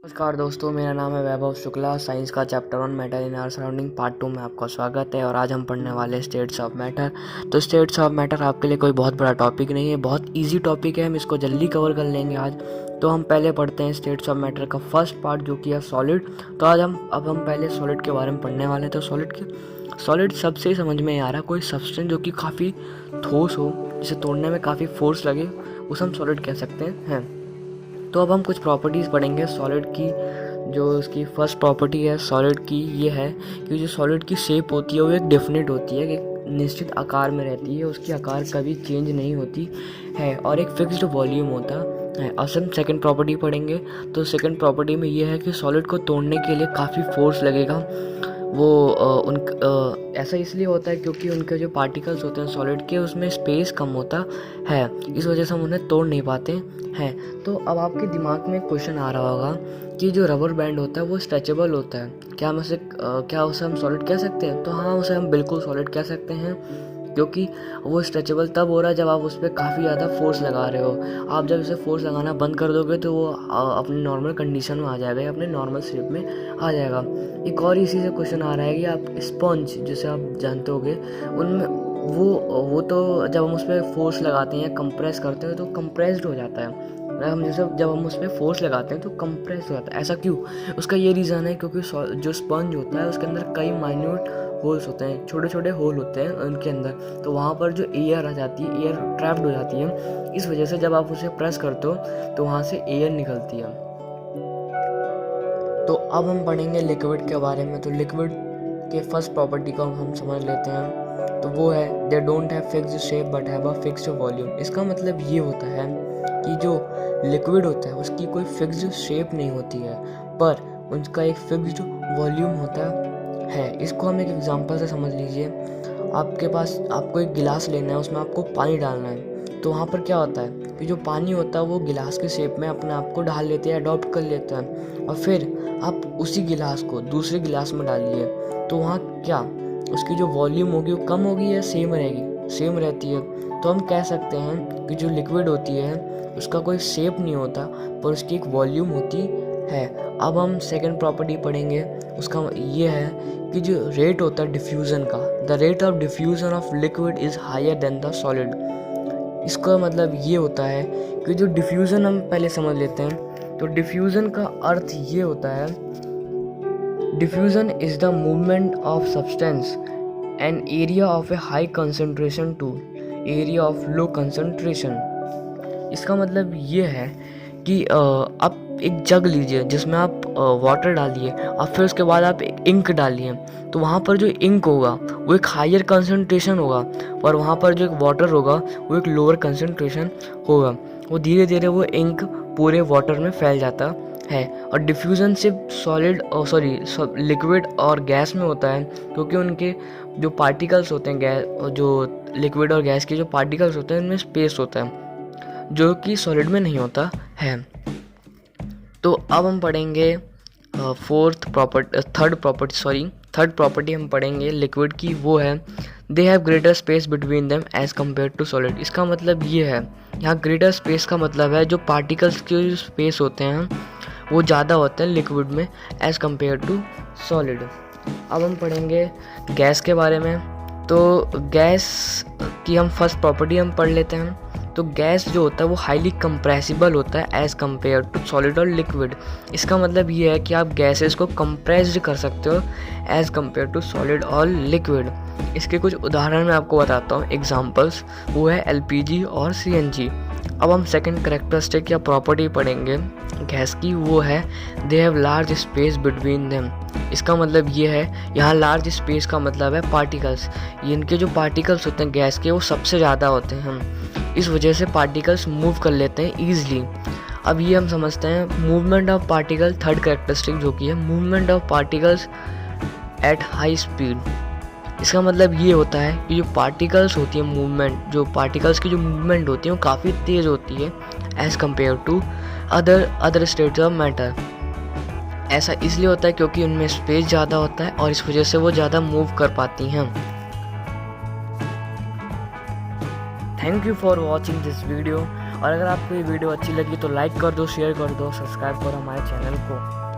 नमस्कार दोस्तों, मेरा नाम है वैभव शुक्ला। साइंस का chapter 1 matter in our surrounding part 2 में आपका स्वागत है। और आज हम पढ़ने वाले हैं स्टेट्स ऑफ मैटर। तो स्टेट्स ऑफ मैटर आपके लिए कोई बहुत बड़ा टॉपिक नहीं है, बहुत इजी टॉपिक है, हम इसको जल्दी कवर कर लेंगे आज। तो हम पहले पढ़ते हैं स्टेट्स ऑफ मैटर का फर्स्ट पार्ट जो कि है सॉलिड। तो आज हम पहले सॉलिड के बारे में पढ़ने वाले हैं। तो सॉलिड सबसे समझ में आ रहा कोई सब्सटेंस जो कि काफ़ी ठोस हो, जिसे तोड़ने में काफ़ी फोर्स लगे, उसे हम सॉलिड कह सकते हैं। तो अब हम कुछ प्रॉपर्टीज़ पढ़ेंगे सॉलिड की। जो उसकी फर्स्ट प्रॉपर्टी है सॉलिड की ये है कि जो सॉलिड की शेप होती है वो एक डेफिनेट होती है, एक निश्चित आकार में रहती है, उसकी आकार कभी चेंज नहीं होती है और एक फिक्स्ड वॉल्यूम होता है। अब हम सेकंड प्रॉपर्टी पढ़ेंगे। तो सेकंड प्रॉपर्टी में ये है कि सॉलिड को तोड़ने के लिए काफ़ी फोर्स लगेगा। वो ऐसा इसलिए होता है क्योंकि उनके जो पार्टिकल्स होते हैं सॉलिड के, उसमें स्पेस कम होता है, इस वजह से हम उन्हें तोड़ नहीं पाते हैं। तो अब आपके दिमाग में क्वेश्चन आ रहा होगा कि जो रबर बैंड होता है वो स्ट्रेचेबल होता है, क्या उसे हम सॉलिड कह सकते हैं? तो हाँ, उसे हम बिल्कुल सॉलिड कह सकते हैं, क्योंकि वो स्ट्रेचेबल तब हो रहा है जब आप उस पर काफ़ी ज़्यादा फोर्स लगा रहे हो। आप जब उसे फोर्स लगाना बंद कर दोगे तो वो अपने नॉर्मल कंडीशन में आ जाएगा, अपने नॉर्मल शेप में आ जाएगा। एक और इसी से क्वेश्चन आ रहा है कि आप स्पंज, जिसे आप जानते होगे, उनमें वो तो जब हम उस पर फोर्स लगाते हैं या कंप्रेस करते हैं तो कंप्रेस्ड हो जाता है। जब हम उस पर फोर्स लगाते हैं तो कंप्रेस हो जाता है। ऐसा क्यों? उसका ये रीज़न है क्योंकि जो स्पंज होता है उसके अंदर कई माइन्यूट होल्स होते हैं, छोटे छोटे होल होते हैं उनके अंदर। तो वहाँ पर जो एयर आ जाती है, एयर ट्रैप्ड हो जाती है। इस वजह से जब आप उसे प्रेस करते हो तो वहाँ से एयर निकलती है। तो अब हम पढ़ेंगे लिक्विड के बारे में। तो लिक्विड के फर्स्ट प्रॉपर्टी को हम समझ लेते हैं। तो वो है they don't have fixed shape but have a fixed volume. इसका मतलब ये होता है कि जो लिक्विड होता है उसकी कोई फिक्स्ड शेप नहीं होती है, पर उसका एक फिक्स्ड वॉल्यूम होता है। इसको हम एक एग्जांपल से समझ लीजिए। आपको एक गिलास लेना है, उसमें आपको पानी डालना है। तो वहाँ पर क्या होता है कि जो पानी होता है वो गिलास के शेप में अपने आप को ढाल लेते हैं, अडॉप्ट कर लेता है, और फिर आप उसी गिलास को दूसरे गिलास में डालिए। तो वहाँ क्या उसकी जो वॉल्यूम होगी वो कम होगी या सेम रहेगी? सेम रहती है। तो हम कह सकते हैं कि जो लिक्विड होती है उसका कोई शेप नहीं होता, पर उसकी एक वॉल्यूम होती है। अब हम सेकंड प्रॉपर्टी पढ़ेंगे। उसका ये है कि जो रेट होता है डिफ्यूज़न का, the rate of diffusion of liquid is higher than the solid. इसका मतलब ये होता है कि जो डिफ्यूज़न, हम पहले समझ लेते हैं। तो डिफ्यूज़न का अर्थ ये होता है, diffusion is the movement of substance an area of a high concentration to area of low concentration. इसका मतलब ये है कि आप एक जग लीजिए जिसमें आप वाटर डालिए और फिर उसके बाद आप इंक डालिए। तो वहाँ पर जो इंक होगा वो एक हायर कंसंट्रेशन होगा, और वहाँ पर जो एक वाटर होगा वो एक लोअर कंसंट्रेशन होगा। वो धीरे धीरे वो इंक पूरे वाटर में फैल जाता है। और डिफ्यूज़न सिर्फ लिक्विड और गैस में होता है, क्योंकि उनके जो पार्टिकल्स होते हैं, जो लिक्विड और गैस के जो पार्टिकल्स होते हैं उनमें स्पेस होता है, जो कि सॉलिड में नहीं होता है। तो अब हम पढ़ेंगे थर्ड प्रॉपर्टी हम पढ़ेंगे लिक्विड की। वो है they have greater space between them as compare to solid. इसका मतलब ये है, यहाँ ग्रेटर स्पेस का मतलब है जो पार्टिकल्स के जो स्पेस होते हैं वो ज़्यादा होते हैं लिक्विड में एज कम्पेयर टू सॉलिड। अब हम पढ़ेंगे गैस के बारे में। तो गैस की हम फर्स्ट प्रॉपर्टी हम पढ़ लेते हैं। तो गैस जो होता है वो हाईली कंप्रेसिबल होता है एज़ कम्पेयर टू सॉलिड और लिक्विड। इसका मतलब ये है कि आप गैसेस को कंप्रेस्ड कर सकते हो एज़ कम्पेयर टू सॉलिड और लिक्विड। इसके कुछ उदाहरण मैं आपको बताता हूँ, एग्जांपल्स। वो है एलपीजी और सीएनजी। अब हम सेकंड कैरेक्टरिस्टिक या प्रॉपर्टी पढ़ेंगे गैस की। वो है they have large space between them. इसका मतलब ये है, यहाँ लार्ज स्पेस का मतलब है पार्टिकल्स। इनके जो पार्टिकल्स होते हैं गैस के वो सबसे ज़्यादा होते हैं, इस वजह से पार्टिकल्स मूव कर लेते हैं ईजिली। अब ये हम समझते हैं movement of particle. Third characteristic जो कि है movement of particles at high speed. इसका मतलब ये होता है कि जो पार्टिकल्स होती है मूवमेंट, जो पार्टिकल्स की जो मूवमेंट होती है वो काफ़ी तेज़ होती है as compare to other states of matter. ऐसा इसलिए होता है क्योंकि उनमें स्पेस ज़्यादा होता है और इस वजह से वो ज़्यादा मूव कर पाती हैं। Thank you for watching this video. और अगर आपको ये वीडियो अच्छी लगी तो लाइक कर दो, शेयर कर दो, सब्सक्राइब करो हमारे चैनल को।